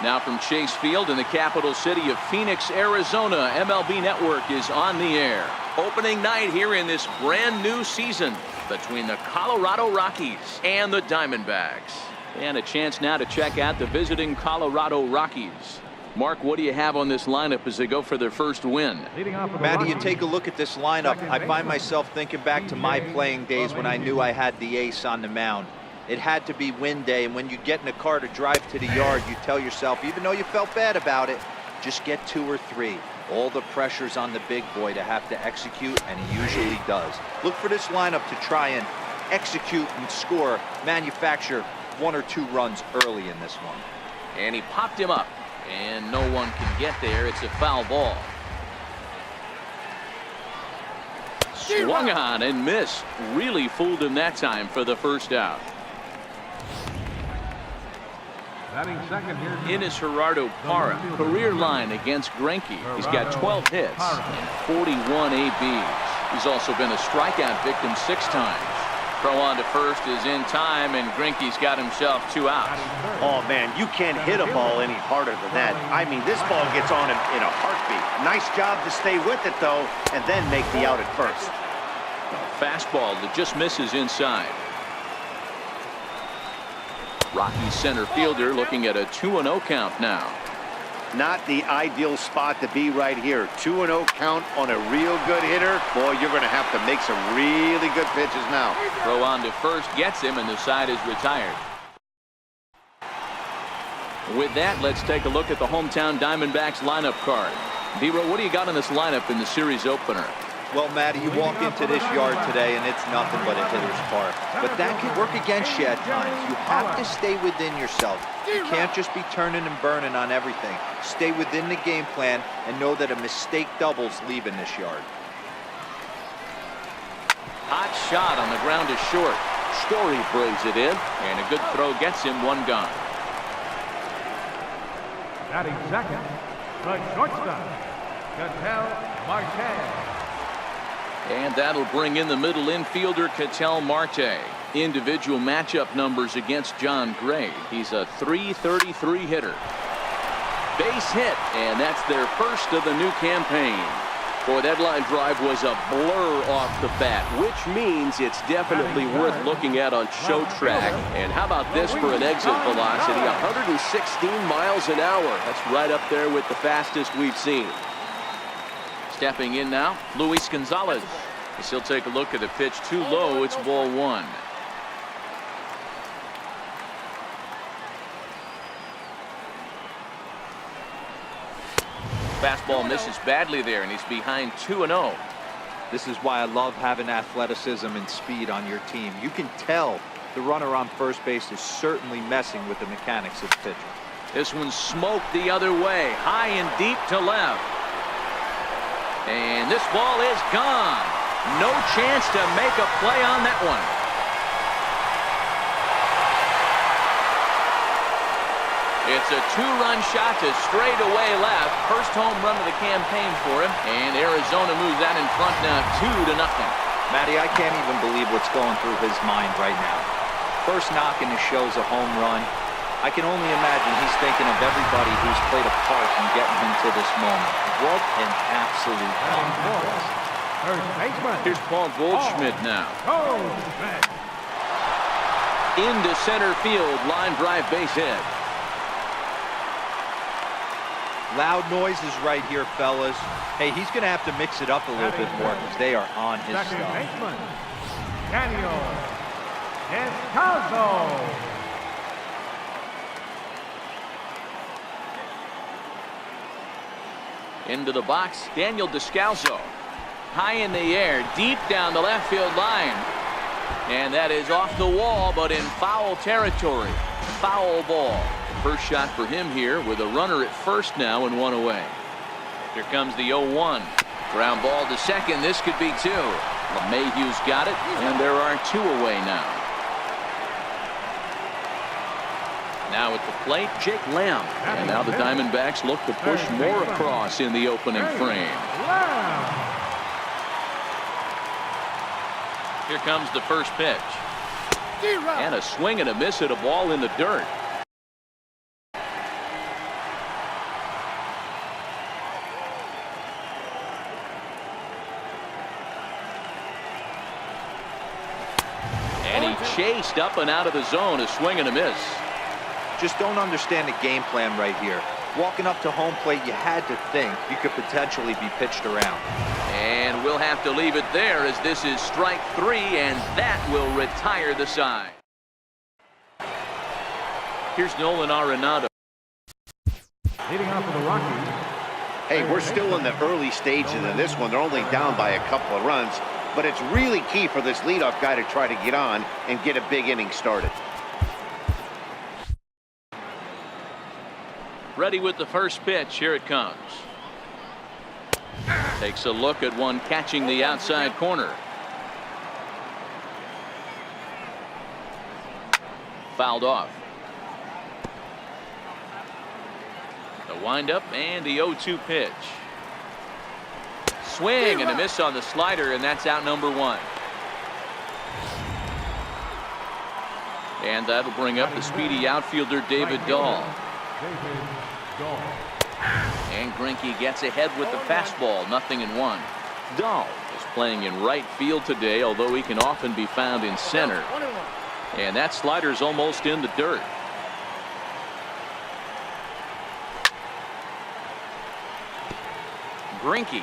Now from Chase Field in the capital city of Phoenix, Arizona, MLB Network is on the air. Opening night here in this brand new season between the Colorado Rockies and the Diamondbacks. And a chance now to check out the visiting Colorado Rockies. Mark, what do you have on this lineup as they go for their first win? Matty, you take a look at this lineup. I find myself thinking back to my playing days when I knew I had the ace on the mound. It had to be win day, and when you get in a car to drive to the yard, you tell yourself, even though you felt bad about it, just get 2 or 3. All the pressure's on the big boy to have to execute, and he usually does. Look for this lineup to try and execute and score, manufacture 1 or 2 runs early in this one. And he popped him up, and no one can get there. It's a foul ball. Swung on and missed. Really fooled him that time for the first out. Ines Gerardo Parra, career line against Greinke. He's got 12 hits and 41 ABs. He's also been a strikeout victim 6 times. Throw on to first is in time, and Greinke's got himself 2 outs. Oh, man, you can't hit a ball any harder than that. I mean, this ball gets on him in a heartbeat. Nice job to stay with it, though, and then make the out at first. Fastball that just misses inside. Rockies center fielder looking at a 2-0 count now. Not the ideal spot to be right here. 2-0 count on a real good hitter. Boy, you're going to have to make some really good pitches now. Throw on to first gets him, and the side is retired. With that, let's take a look at the hometown Diamondbacks lineup card. D-Row, what do you got in this lineup in the series opener? Well, Matty, you walk into this yard today and it's nothing but a hitter's park. But that can work against you at times. You have to stay within yourself. You can't just be turning and burning on everything. Stay within the game plan and know that a mistake doubles leaving this yard. Hot shot on the ground to short. Story brings it in, and a good throw gets him 1 gone. Batting second, the shortstop, Ketel Marte. And that'll bring in the middle infielder, Ketel Marte. Individual matchup numbers against John Gray. He's a .333 hitter. Base hit, and that's their first of the new campaign. Boy, that line drive was a blur off the bat, which means it's definitely worth looking at on show track. And how about this for an exit velocity? 116 miles an hour. That's right up there with the fastest we've seen. Stepping in now, Luis Gonzalez. As he'll take a look at the pitch too low. It's ball 1. Fastball misses badly there, and he's behind 2-0. This is why I love having athleticism and speed on your team. You can tell the runner on first base is certainly messing with the mechanics of the pitcher. This one's smoked the other way, high and deep to left. And this ball is gone. No chance to make a play on that one. It's a 2-run shot to straightaway left. First home run of the campaign for him. And Arizona moves that in front now 2-0. Matty, I can't even believe what's going through his mind right now. First knock in the show's a home run. I can only imagine he's thinking of everybody who's played a part in getting him to this moment. What an absolute compliment. Here's Paul Goldschmidt now. Into center field, line drive base hit. Loud noises right here, fellas. Hey, he's going to have to mix it up a little bit more because they are on his stuff. Daniel Descalso. Into the box, Daniel Descalso. High in the air, deep down the left field line. And that is off the wall, but in foul territory. Foul ball. First shot for him here with a runner at first now and 1 away. Here comes the 0-1. Ground ball to second. This could be 2. LeMahieu's got it, and there are 2 away now. Now at the plate, Jake Lamb. And now the Diamondbacks look to push more across in the opening frame. Here comes the first pitch. And a swing and a miss at a ball in the dirt. chased up and out of the zone. A swing and a miss. Just don't understand the game plan right here. Walking up to home plate, you had to think you could potentially be pitched around. And we'll have to leave it there as this is strike 3, and that will retire the side. Here's Nolan Arenado. Leading off for the Rockies. Hey, we're still in the early stages of this one. They're only down by a couple of runs, but it's really key for this leadoff guy to try to get on and get a big inning started. Ready with the first pitch. Here it comes. Takes a look at one catching the outside corner. Fouled off. The windup and the 0-2 pitch. Swing and a miss on the slider, and that's out number 1. And that'll bring up the speedy outfielder David Dahl. And Greinke gets ahead with the fastball, 0-1. Dahl is playing in right field today, although he can often be found in center. And that slider's almost in the dirt. Greinke,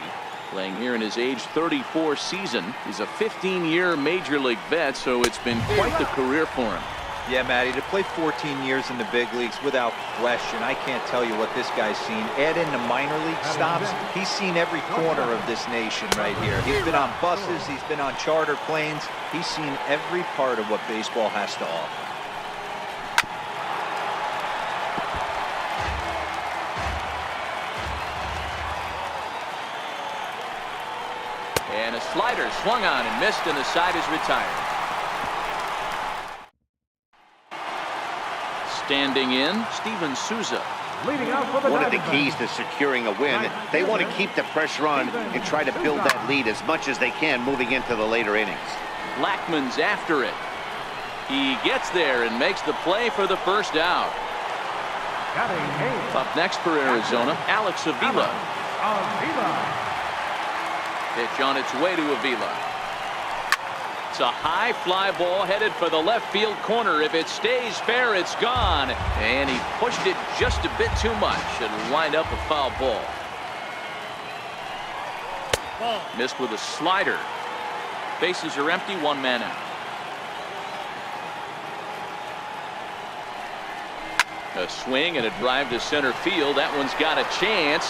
playing here in his age 34 season. He's a 15-year Major League vet, so it's been quite the career for him. Yeah, Matty, to play 14 years in the big leagues, without question, I can't tell you what this guy's seen. Add in the minor league stops, he's seen every corner of this nation right here. He's been on buses, he's been on charter planes. He's seen every part of what baseball has to offer. And a slider swung on and missed, and the side is retired. Standing in, Steven Souza. Leading out for the One of the Diamondbacks. keys to securing a win, they want to keep the pressure on and try to build that lead as much as they can moving into the later innings. Blackmon's after it. He gets there and makes the play for the first out. Batting eighth. Up next for Arizona, Alex Avila. Avila. Pitch on its way to Avila. It's a high fly ball headed for the left field corner. If it stays fair, it's gone. And he pushed it just a bit too much. It'll wind up a foul ball. Missed with a slider. Bases are empty, 1 man out. A swing and a drive to center field. That one's got a chance.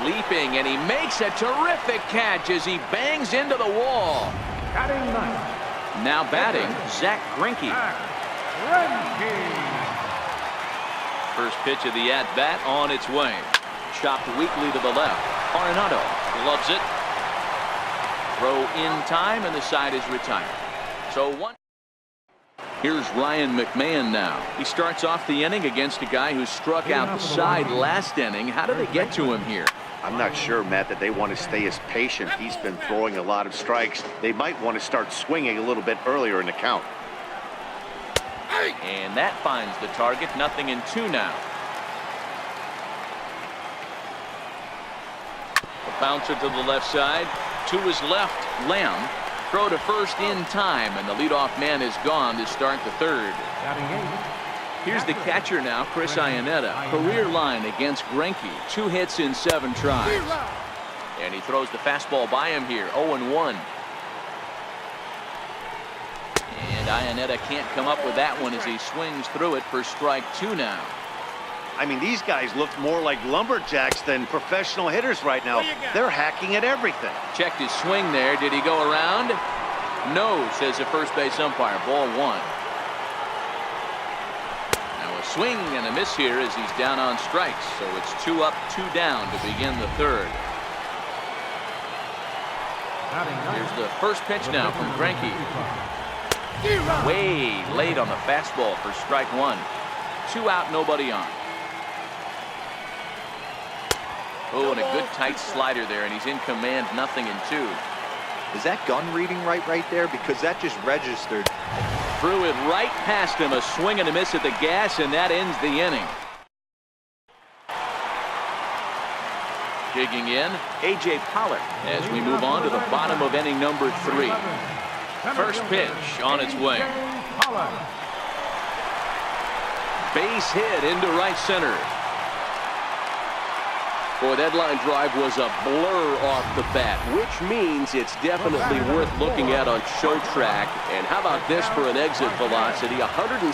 Leaping, and he makes a terrific catch as he bangs into the wall. Batting ninth. Now batting, Zach Greinke. Greinke. First pitch of the at-bat on its way. Chopped weakly to the left. Arenado loves it. Throw in time, and the side is retired. So one. Here's Ryan McMahon now. He starts off the inning against a guy who struck out the side last inning. How did they get to him here? I'm not sure, Matt, that they want to stay as patient. He's been throwing a lot of strikes. They might want to start swinging a little bit earlier in the count. And that finds the target. 0-2 now. A bouncer to the left side. To his left, Lamb. Throw to first in time, and the leadoff man is gone to start the third. Batting eighth. Here's the catcher now, Chris Iannetta. Career line against Greinke. 2 hits in 7 tries. And he throws the fastball by him here. 0-1. And Iannetta can't come up with that one as he swings through it for strike 2 now. I mean, these guys look more like lumberjacks than professional hitters right now. They're hacking at everything. Checked his swing there. Did he go around? No, says the first base umpire. Ball 1. Swing and a miss here as he's down on strikes. So it's 2 up, 2 down to begin the third. Here's the first pitch now from Greinke. Way late on the fastball for strike 1. 2 out, nobody on. Oh, and a good tight slider there, and he's in command. 0-2. Is that gun reading right there? Because that just registered. Threw it right past him. A swing and a miss at the gas, and that ends the inning. Digging in, A.J. Pollock as we move on to the bottom of inning number 3. First pitch on its way. Base hit into right center. Boy, that line drive was a blur off the bat, which means it's definitely worth looking at on show track. And how about this for an exit velocity? 116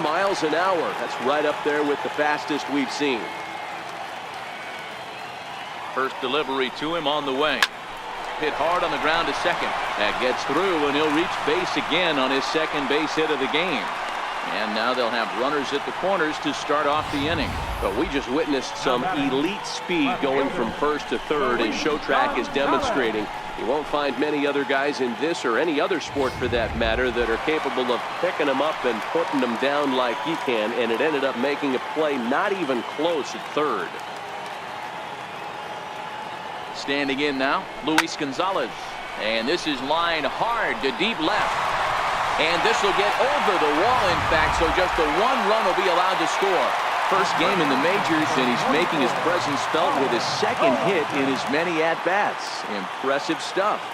miles an hour. That's right up there with the fastest we've seen. First delivery to him on the way. Hit hard on the ground to second. That gets through, and he'll reach base again on his second base hit of the game. And now they'll have runners at the corners to start off the inning. But we just witnessed some elite speed going from first to third, and show track is demonstrating. You won't find many other guys in this or any other sport for that matter that are capable of picking them up and putting them down like he can, and it ended up making a play not even close at third. Standing in now, Luis Gonzalez. And this is lined hard to deep left. And this will get over the wall, in fact, so just the one run will be allowed to score. First game in the majors, and he's making his presence felt with his second hit in as many at-bats. Impressive stuff.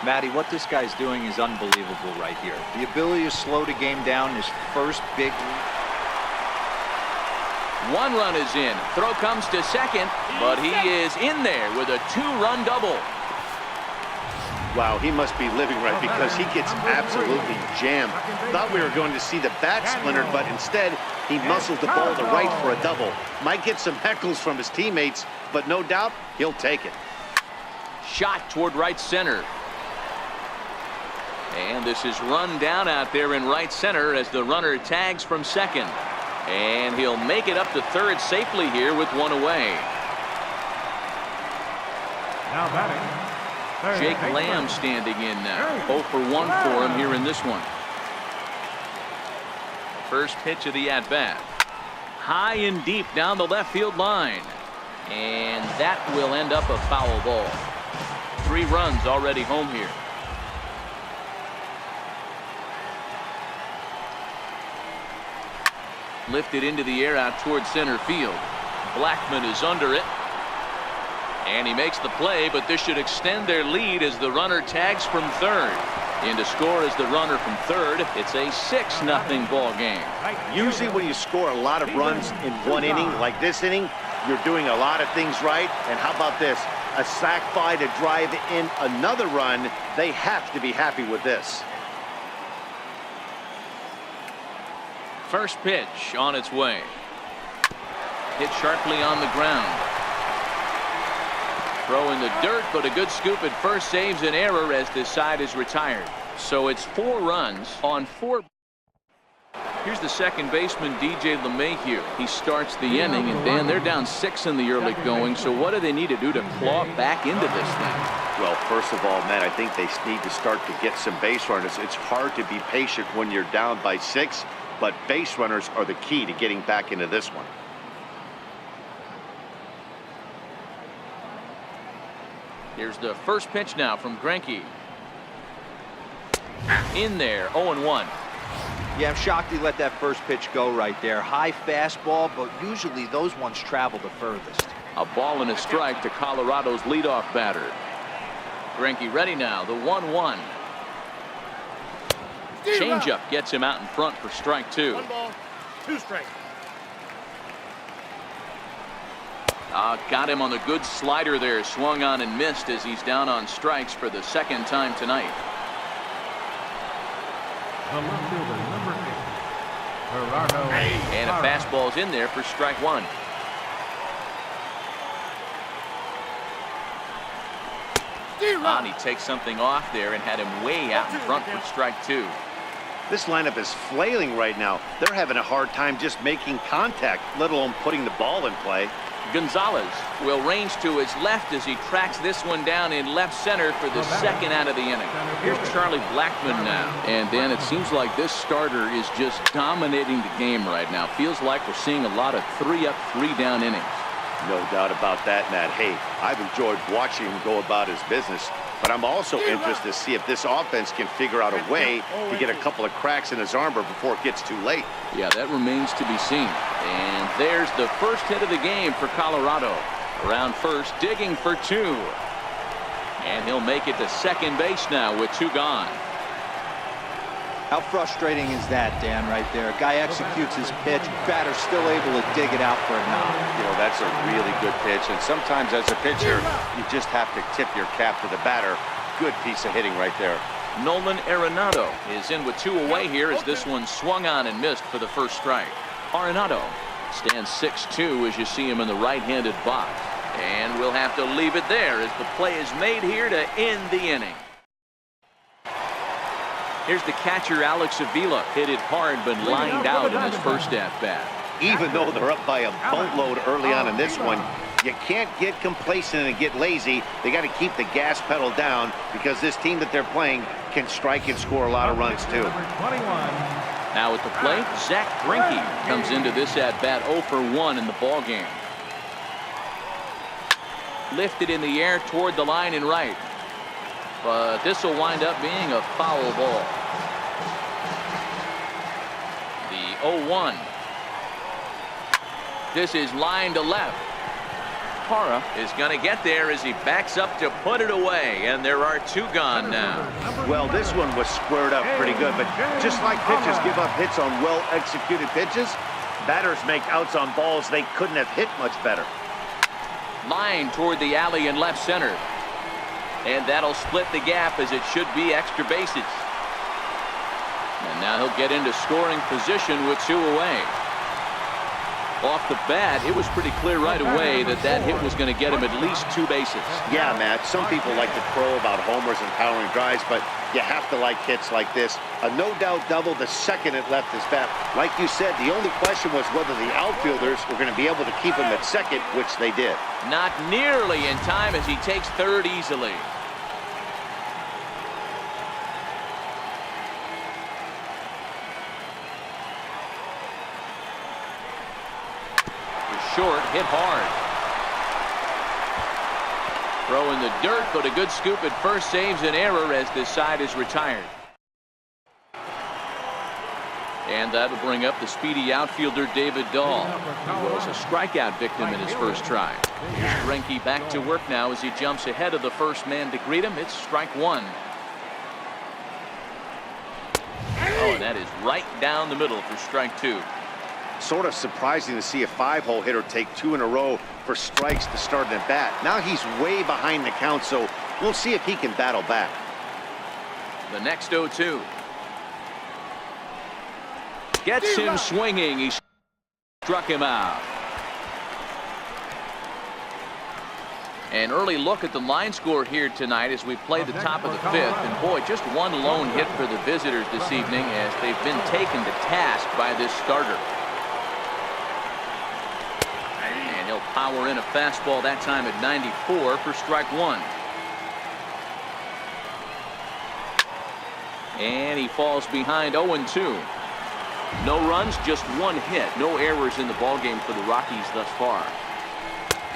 Matty, what this guy's doing is unbelievable right here. The ability to slow the game down, his first big lead. One run is in. Throw comes to second, but he is in there with a two-run double. Wow, he must be living right because he gets absolutely jammed. Thought we were going to see the bat splintered, but instead he muscles the ball to right for a double. Might get some heckles from his teammates, but no doubt he'll take it. Shot toward right center. And this is run down out there in right center as the runner tags from second. And he'll make it up to third safely here with one away. Now batting, Jake Lamb standing in now. 0 for 1 for him here in this one. First pitch of the at-bat. High and deep down the left field line. And that will end up a foul ball. 3 runs already home here. Lifted into the air out towards center field. Blackman is under it. And he makes the play, but this should extend their lead as the runner tags from third. In to score is the runner from third. It's a 6-0 ball game. Usually when you score a lot of runs in one inning, like this inning, you're doing a lot of things right. And how about this? A sac fly to drive in another run. They have to be happy with this. First pitch on its way. Hit sharply on the ground. Throw in the dirt, but a good scoop at first saves an error as this side is retired. So it's 4 runs on 4. Here's the second baseman, DJ LeMahieu. He starts the inning, and Dan, they're down 6 in the early going. So what do they need to do to claw back into this thing? Well, first of all, Matt, I think they need to start to get some base runners. It's hard to be patient when you're down by 6, but base runners are the key to getting back into this one. Here's the first pitch now from Greinke. In there, 0-1. Yeah, I'm shocked he let that first pitch go right there. High fastball, but usually those ones travel the furthest. A ball and a strike to Colorado's leadoff batter. Greinke ready now, the 1-1. Changeup gets him out in front for strike 2. 1 ball, 2 strikes. Got him on the good slider there. Swung on and missed as he's down on strikes for the second time tonight. the left fielder, number 8, Gerardo. And a fastball's in there for strike 1. And he takes something off there and had him way out in front for strike 2. This lineup is flailing right now. They're having a hard time just making contact, let alone putting the ball in play. Gonzalez will range to his left as he tracks this one down in left center for the second out of the inning. Here's Charlie Blackmon now. And Dan, it seems like this starter is just dominating the game right now. Feels like we're seeing a lot of 3-up, 3-down innings. No doubt about that, Matt. Hey, I've enjoyed watching him go about his business, but I'm also interested to see if this offense can figure out a way to get a couple of cracks in his armor before it gets too late. Yeah, that remains to be seen. And there's the first hit of the game for Colorado. Around first, digging for 2. And he'll make it to second base now with 2 gone. How frustrating is that, Dan, right there? Guy executes his pitch, batter still able to dig it out for a knock. You know, that's a really good pitch, and sometimes as a pitcher, you just have to tip your cap to the batter. Good piece of hitting right there. Nolan Arenado is in with 2 away here as this one swung on and missed for the first strike. Arenado stands 6-2 as you see him in the right-handed box. And we'll have to leave it there as the play is made here to end the inning. Here's the catcher, Alex Avila. Hit it hard, but lined out in his first at-bat. Even though they're up by a boatload early on in this one, you can't get complacent and get lazy. They got to keep the gas pedal down because this team that they're playing can strike and score a lot of runs, too. Now at the plate, Zach Greinke comes into this at-bat 0 for 1 in the ballgame. Lifted in the air toward the line and right. But this will wind up being a foul ball. The 0-1. This is line to left. Parra is going to get there as he backs up to put it away, and there are 2 gone now. Well, this one was squared up pretty good, but just like pitchers give up hits on well-executed pitches, batters make outs on balls they couldn't have hit much better. Line toward the alley in left center. And that'll split the gap as it should be extra bases. And now he'll get into scoring position with 2 away. Off the bat, it was pretty clear right away that that hit was going to get him at least 2 bases. Yeah, Matt, some people like to crow about homers and powering drives, but you have to like hits like this. A no-doubt double the second it left his bat. Like you said, the only question was whether the outfielders were going to be able to keep him at second, which they did. Not nearly in time as he takes third easily. Short, hit hard. Throw in the dirt, but a good scoop at first saves an error as this side is retired. And that'll bring up the speedy outfielder David Dahl, who was a strikeout victim in his first try. Here's Greinke back to work now as he jumps ahead of the first man to greet him. It's strike 1. Oh, and that is right down the middle for strike 2. Sort of surprising to see a 5-hole hitter take 2 in a row for strikes to start an at-bat. Now he's way behind the count, so we'll see if he can battle back. The next 0-2. Gets him swinging. He struck him out. An early look at the line score here tonight as we play the top of the 5th. And boy, just 1 lone hit for the visitors this evening as they've been taken to task by this starter. And he'll power in a fastball that time at 94 for strike 1. And he falls behind 0-2. No runs, just 1 hit. No errors in the ballgame for the Rockies thus far.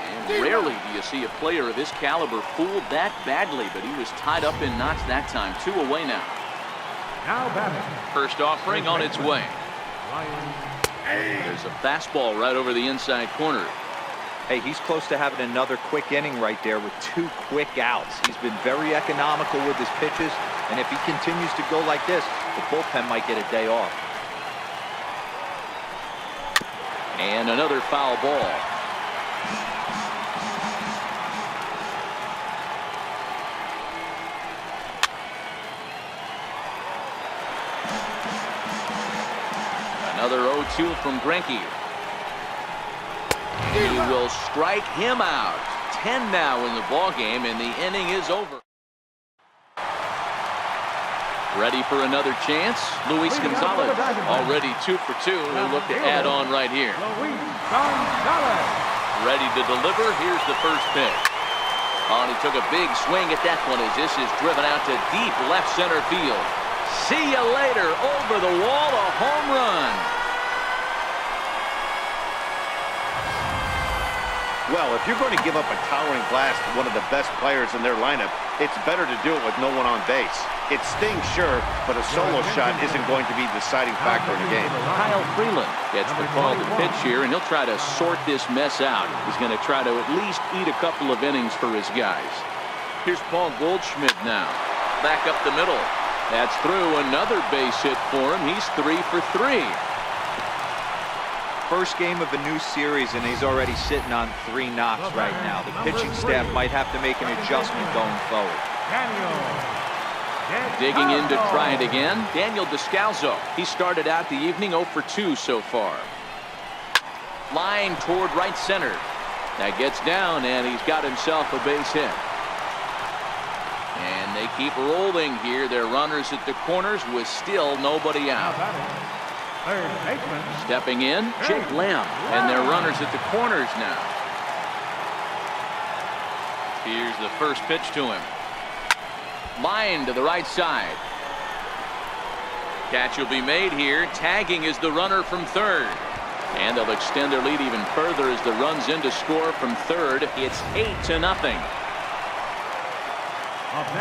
And rarely do you see a player of his caliber fooled that badly, but he was tied up in knots that time. 2 away now. Now batting. First offering on its way. There's a fastball right over the inside corner. Hey, he's close to having another quick inning right there with 2 quick outs. He's been very economical with his pitches, and if he continues to go like this, the bullpen might get a day off. And another foul ball. Another 0-2 from Greinke. He will strike him out. 10 now in the ballgame, and the inning is over. Ready for another chance? Luis Gonzalez already 2 for 2. He'll look to add on right here. Ready to deliver. Here's the first pitch. Oh, and he took a big swing at that one as this is driven out to deep left center field. See you later. Over the wall, a home run. Well, if you're going to give up a towering blast to one of the best players in their lineup, it's better to do it with no one on base. It stings, sure, but a solo shot isn't going to be the deciding factor in the game. Kyle Freeland gets the call to pitch here, and he'll try to sort this mess out. He's going to try to at least eat a couple of innings for his guys. Here's Paul Goldschmidt now. Back up the middle. That's through. Another base hit for him. He's 3 for 3. First game of a new series, and he's already sitting on 3 knocks right now. The pitching staff might have to make an adjustment going forward. Digging in to try it again, Daniel Descalzo. He started out the evening 0 for 2 so far. Line toward right center. That gets down, and he's got himself a base hit. And they keep rolling here. They're runners at the corners with still nobody out. Stepping in, Jake Lamb, and they're runners at the corners now. Here's the first pitch to him. Line to the right side. Catch will be made here. Tagging is the runner from third. And they'll extend their lead even further as the runs in to score from third. It's 8-0.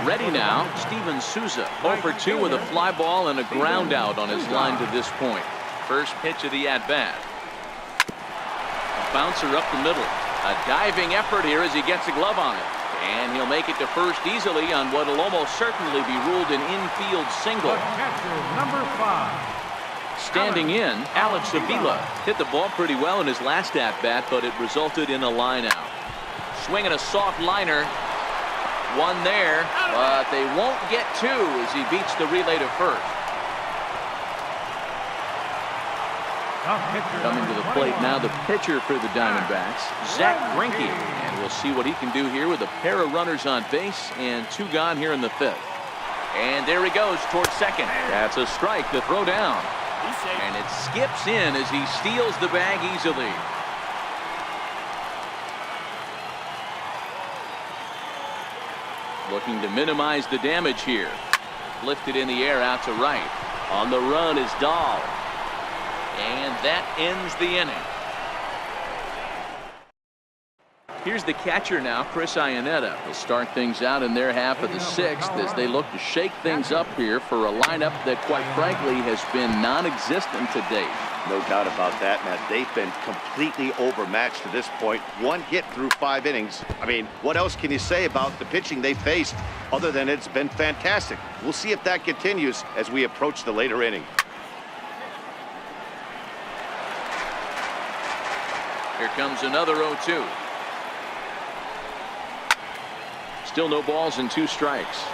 Ready now, Steven Souza, 0 for 2 with a fly ball and a ground out on his line to this point. First pitch of the at-bat. A bouncer up the middle. A diving effort here as he gets a glove on it. And he'll make it to first easily on what will almost certainly be ruled an infield single. Number 5. Standing in, Alex Avila hit the ball pretty well in his last at-bat, but it resulted in a line out. Swinging a soft liner. One there, but they won't get 2 as he beats the relay to first. Coming to the plate now, the pitcher for the Diamondbacks, Zach Greinke. And we'll see what he can do here with a pair of runners on base and 2 gone here in the 5th. And there he goes towards second. That's a strike to throw down. And it skips in as he steals the bag easily. Looking to minimize the damage here. Lifted in the air out to right. On the run is Dahl. And that ends the inning. Here's the catcher now, Chris Iannetta. Will start things out in their half of the 6th as they look to shake things up here for a lineup that, quite frankly, has been non-existent to date. No doubt about that, Matt. They've been completely overmatched to this point. 1 hit through 5 innings. I mean, what else can you say about the pitching they faced other than it's been fantastic? We'll see if that continues as we approach the later inning. Here comes another 0-2. Still no balls and 2 strikes.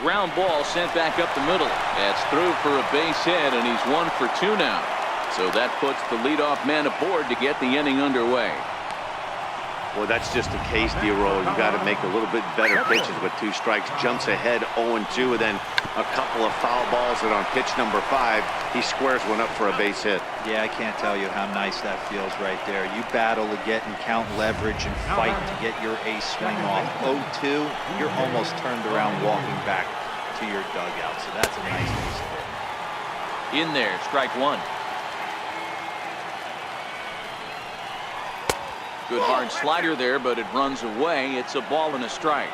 Ground ball sent back up the middle. That's through for a base hit, and he's 1 for 2 now. So that puts the leadoff man aboard to get the inning underway. Well, that's just a case, D-Roll. You got to make a little bit better pitches with 2 strikes. Jumps ahead 0-2, and then a couple of foul balls, and on pitch number 5, he squares one up for a base hit. Yeah, I can't tell you how nice that feels right there. You battle to get and count leverage and fight to get your ace swing off. 0-2, you're almost turned around walking back to your dugout. So that's a nice piece of it. In there, strike 1. Good hard slider there, but it runs away. It's a ball and a strike.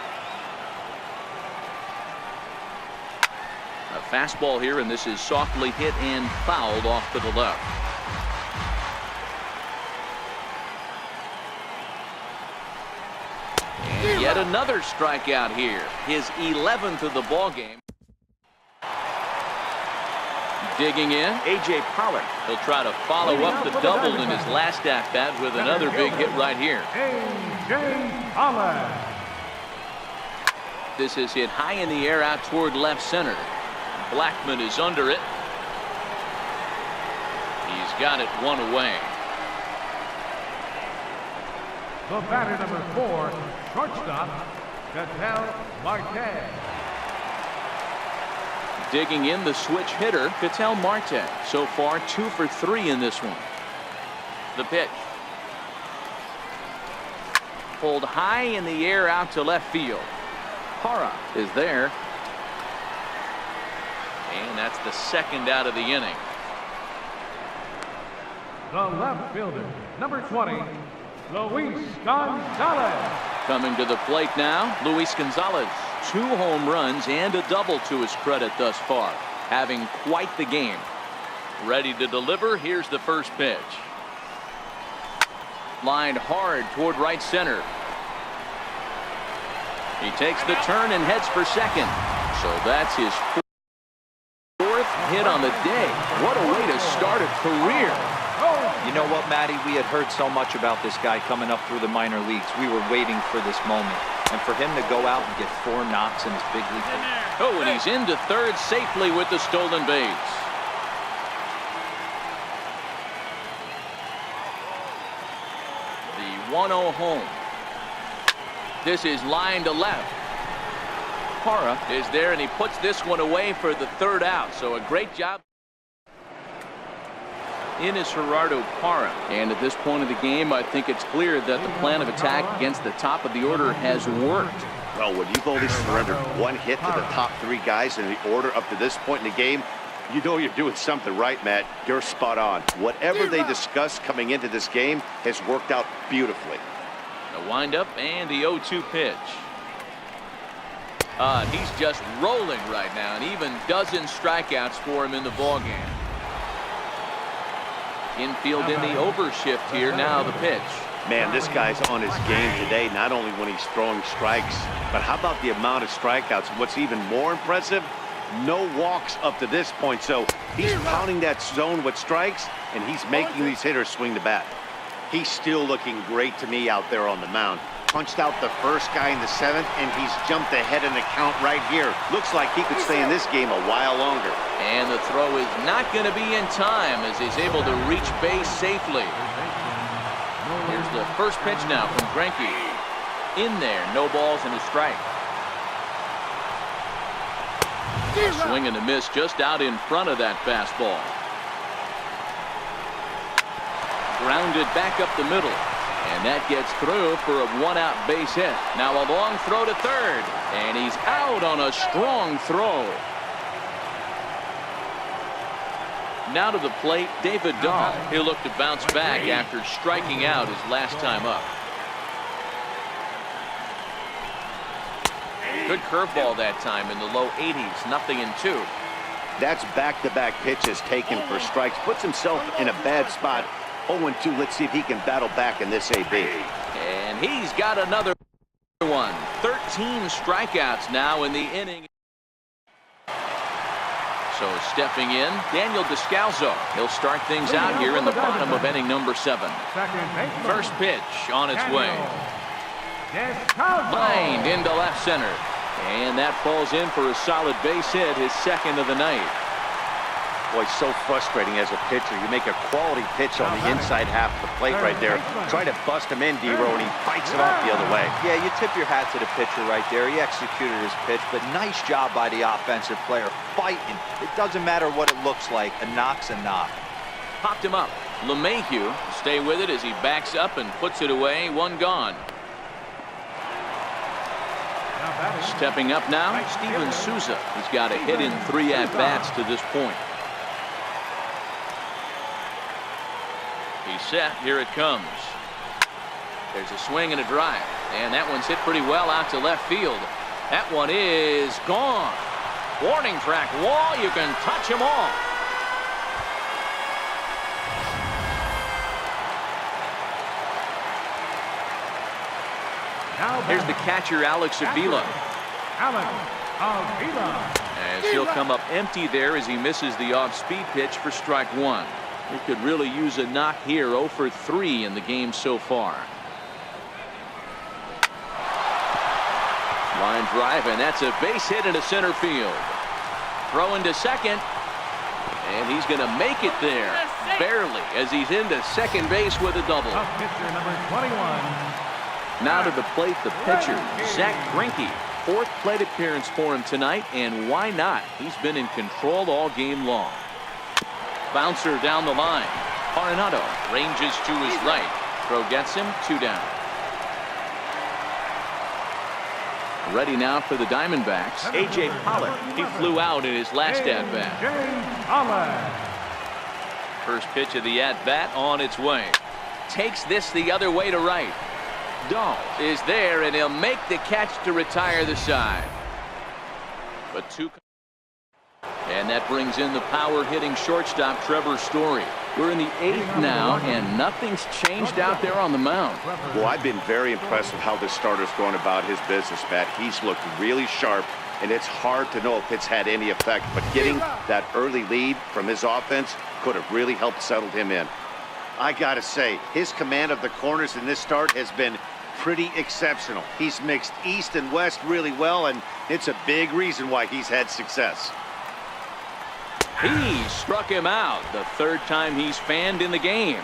A fastball here, and this is softly hit and fouled off to the left. And yet another strikeout here. His 11th of the ball game. Digging in, A.J. Pollock. He'll try to follow up the double in his last at-bat with another big hit right here. A.J. Pollock. This is hit high in the air out toward left center. Blackman is under it. He's got it 1 away. The batter number 4, shortstop, Ketel Marte. Digging in, the switch hitter, Ketel Marte. So far, 2 for 3 in this one. The pitch. Pulled high in the air out to left field. Hara is there. And that's the 2nd out of the inning. The left fielder, number 20, Luis Gonzalez. Coming to the plate now, Luis Gonzalez. 2 home runs and a double to his credit thus far. Having quite the game. Ready to deliver. Here's the first pitch. Lined hard toward right center. He takes the turn and heads for second. So that's his fourth hit on the day. What a way to start a career. You know what, Matty? We had heard so much about this guy coming up through the minor leagues. We were waiting for this moment. And for him to go out and get 4 knocks in his big league. Oh, and he's into third safely with the stolen base. The 1-0 home. This is line to left. Parra is there, and he puts this one away for the third out. So a great job. In is Gerardo Parra. And at this point of the game, I think it's clear that the plan of attack against the top of the order has worked. Well, when you've only surrendered 1 hit to the top 3 guys in the order up to this point in the game, you know you're doing something right, Matt. You're spot on. Whatever they discussed coming into this game has worked out beautifully. The windup and the 0-2 pitch. He's just rolling right now, and even dozen strikeouts for him in the ballgame. Infield in the overshift here. Now the pitch. Man, this guy's on his game today, not only when he's throwing strikes, but how about the amount of strikeouts? What's even more impressive, no walks up to this point. So he's pounding that zone with strikes, and he's making these hitters swing the bat. He's still looking great to me out there on the mound. Punched out the first guy in the 7th, and he's jumped ahead in the count right here. Looks like he could stay in this game a while longer. And the throw is not going to be in time as he's able to reach base safely. Here's the first pitch now from Greinke. In there, no balls and a strike. A swing and a miss just out in front of that fastball. Grounded back up the middle. And that gets through for a 1-out base hit. Now a long throw to third. And he's out on a strong throw. Now to the plate, David Dahl. He'll look to bounce back after striking out his last time up. Good curveball that time in the low 80s. 0-2. That's back-to-back pitches taken for strikes. Puts himself in a bad spot. 0-2. Let's see if he can battle back in this AB. And he's got another one. 13 strikeouts now in the inning. So stepping in, Daniel Descalso. He'll start things out here in the bottom of inning number 7. First pitch on its way. Lined into left center. And that falls in for a solid base hit, his 2nd of the night. Boy, so frustrating as a pitcher. You make a quality pitch on the inside half of the plate right there. Try to bust him in, D-Row, and he fights it off the other way. Yeah, you tip your hat to the pitcher right there. He executed his pitch, but nice job by the offensive player fighting. It doesn't matter what it looks like. A knock's a knock. Popped him up. LeMahieu stay with it as he backs up and puts it away. 1 gone. Stepping up now, Steven Souza. He's got a hit in 3 at-bats to this point. He's set. Here it comes. There's a swing and a drive. And that one's hit pretty well out to left field. That one is gone. Warning track wall. You can touch them all. Here's the catcher, Alex Avila. As he'll come up empty there as he misses the off-speed pitch for strike 1. He could really use a knock here. 0 for 3 in the game so far. Line drive, and that's a base hit into center field. Throw into second, and he's going to make it there. Barely, as he's into second base with a double. Pitcher number 21. Now to the plate, the pitcher, Zach Greinke. 4th plate appearance for him tonight, and why not? He's been in control all game long. Bouncer down the line. Arenado ranges to his right. Throw gets him. 2 down. Ready now for the Diamondbacks. A.J. Pollock. He flew out in his last at-bat. First pitch of the at-bat on its way. Takes this the other way to right. Dahl is there, and he'll make the catch to retire the side. But 2. And that brings in the power-hitting shortstop Trevor Story. We're in the 8th now, and nothing's changed out there on the mound. Well, I've been very impressed with how this starter's going about his business, Matt. He's looked really sharp, and it's hard to know if it's had any effect. But getting that early lead from his offense could have really helped settle him in. I got to say, his command of the corners in this start has been pretty exceptional. He's mixed east and west really well, and it's a big reason why he's had success. He struck him out, the 3rd time he's fanned in the game.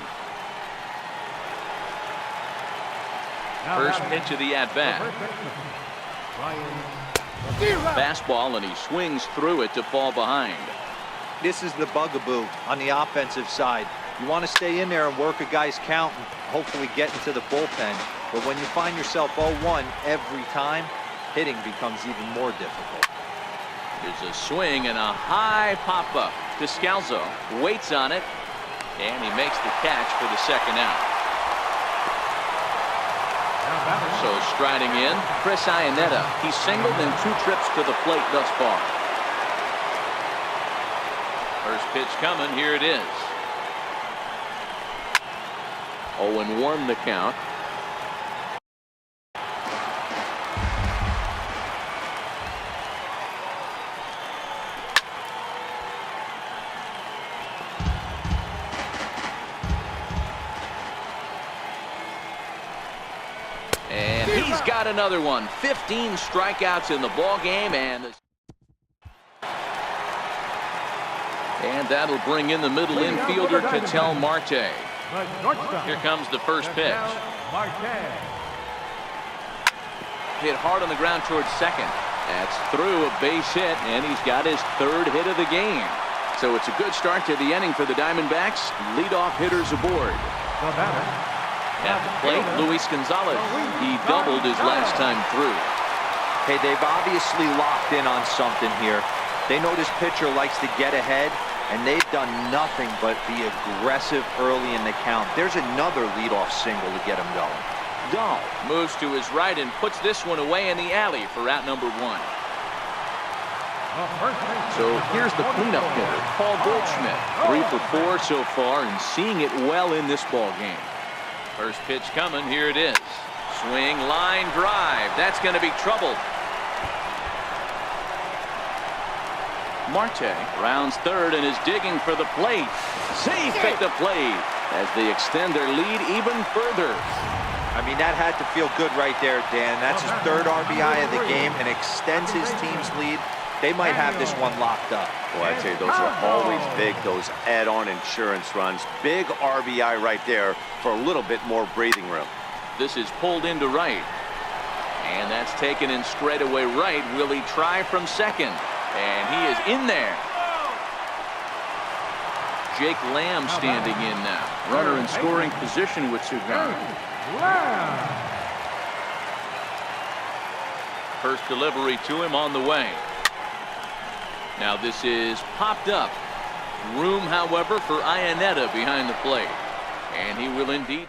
First pitch of the at-bat. Fastball, and he swings through it to fall behind. This is the bugaboo on the offensive side. You want to stay in there and work a guy's count and hopefully get into the bullpen. But when you find yourself 0-1 every time, hitting becomes even more difficult. There's a swing and a high pop-up. Descalzo waits on it, and he makes the catch for the 2nd out. So striding in, Chris Iannetta. He's singled in 2 trips to the plate thus far. First pitch coming, here it is. 0-1 the count. And he's got another one. 15 strikeouts in the ball game, and that'll bring in the middle infielder, Ketel Marte. Here comes the first pitch. Hit hard on the ground towards second. That's through a base hit, and he's got his 3rd hit of the game. So it's a good start to the inning for the Diamondbacks. Leadoff hitters aboard. At the plate, Luis Gonzalez. He doubled his last time through. Hey, they've obviously locked in on something here. They know this pitcher likes to get ahead, and they've done nothing but be aggressive early in the count. There's another leadoff single to get him going. Dahl moves to his right and puts this one away in the alley for out number 1. So here's the cleanup hitter, Paul Goldschmidt. 3 for 4 so far, and seeing it well in this ball game. First pitch coming, here it is. Swing, line drive. That's going to be trouble. Marte rounds 3rd and is digging for the plate. Safe at the plate as they extend their lead even further. I mean, that had to feel good right there, Dan. That's his 3rd RBI of the game and extends his team's lead. They might have this one locked up. Well, I'd say those are always big, those add-on insurance runs. Big RBI right there for a little bit more breathing room. This is pulled into right. And that's taken in straightaway right. Will he try from second? And he is in there. Jake Lamb standing in now. Runner in scoring position with 2 guys. First delivery to him on the way. Now this is popped up. Room, however, for Iannetta behind the plate. And he will indeed.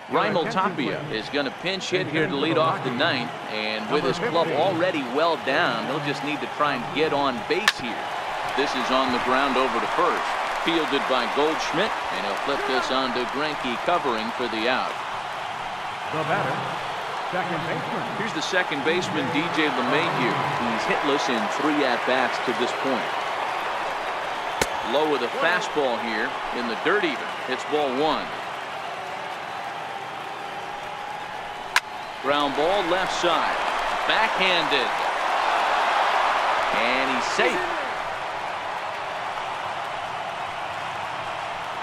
Raimel Tapia is going to pinch hit here to lead off the 9th. And with his club already well down, he'll just need to try and get on base here. This is on the ground over to first. Fielded by Goldschmidt. And he'll flip this on to Greinke covering for the out. The batter, second baseman. Here's the second baseman, DJ LeMahieu. He's hitless in 3 at-bats to this point. Low with a fastball here in the dirt even. Hits ball 1. Ground ball left side. Backhanded. And he's safe.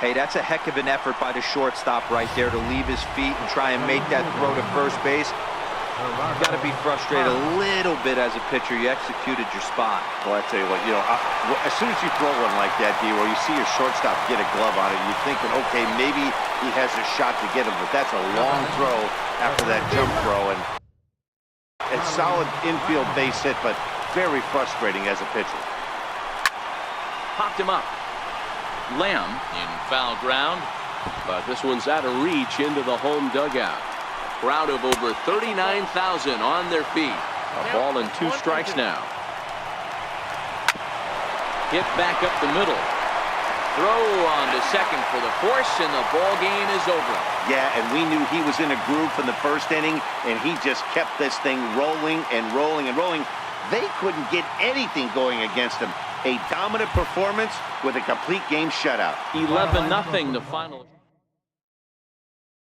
Hey, that's a heck of an effort by the shortstop right there to leave his feet and try and make that throw to first base. You've got to be frustrated a little bit as a pitcher. You executed your spot. Well, I tell you what, as soon as you throw one like that, D, where you see your shortstop get a glove on it, you're thinking, okay, maybe he has a shot to get him, but that's a long throw after that jump throw. And it's solid infield base hit, but very frustrating as a pitcher. Popped him up. Lamb in foul ground, but this one's out of reach into the home dugout. Crowd of over 39,000 on their feet. A ball and 2 strikes now. Hit back up the middle. throw on to second for the force, and the ball game is over. Yeah, and we knew he was in a groove from the first inning, and he just kept this thing rolling and rolling and rolling. They couldn't get anything going against him. A dominant performance with a complete game shutout. 11-0 the final.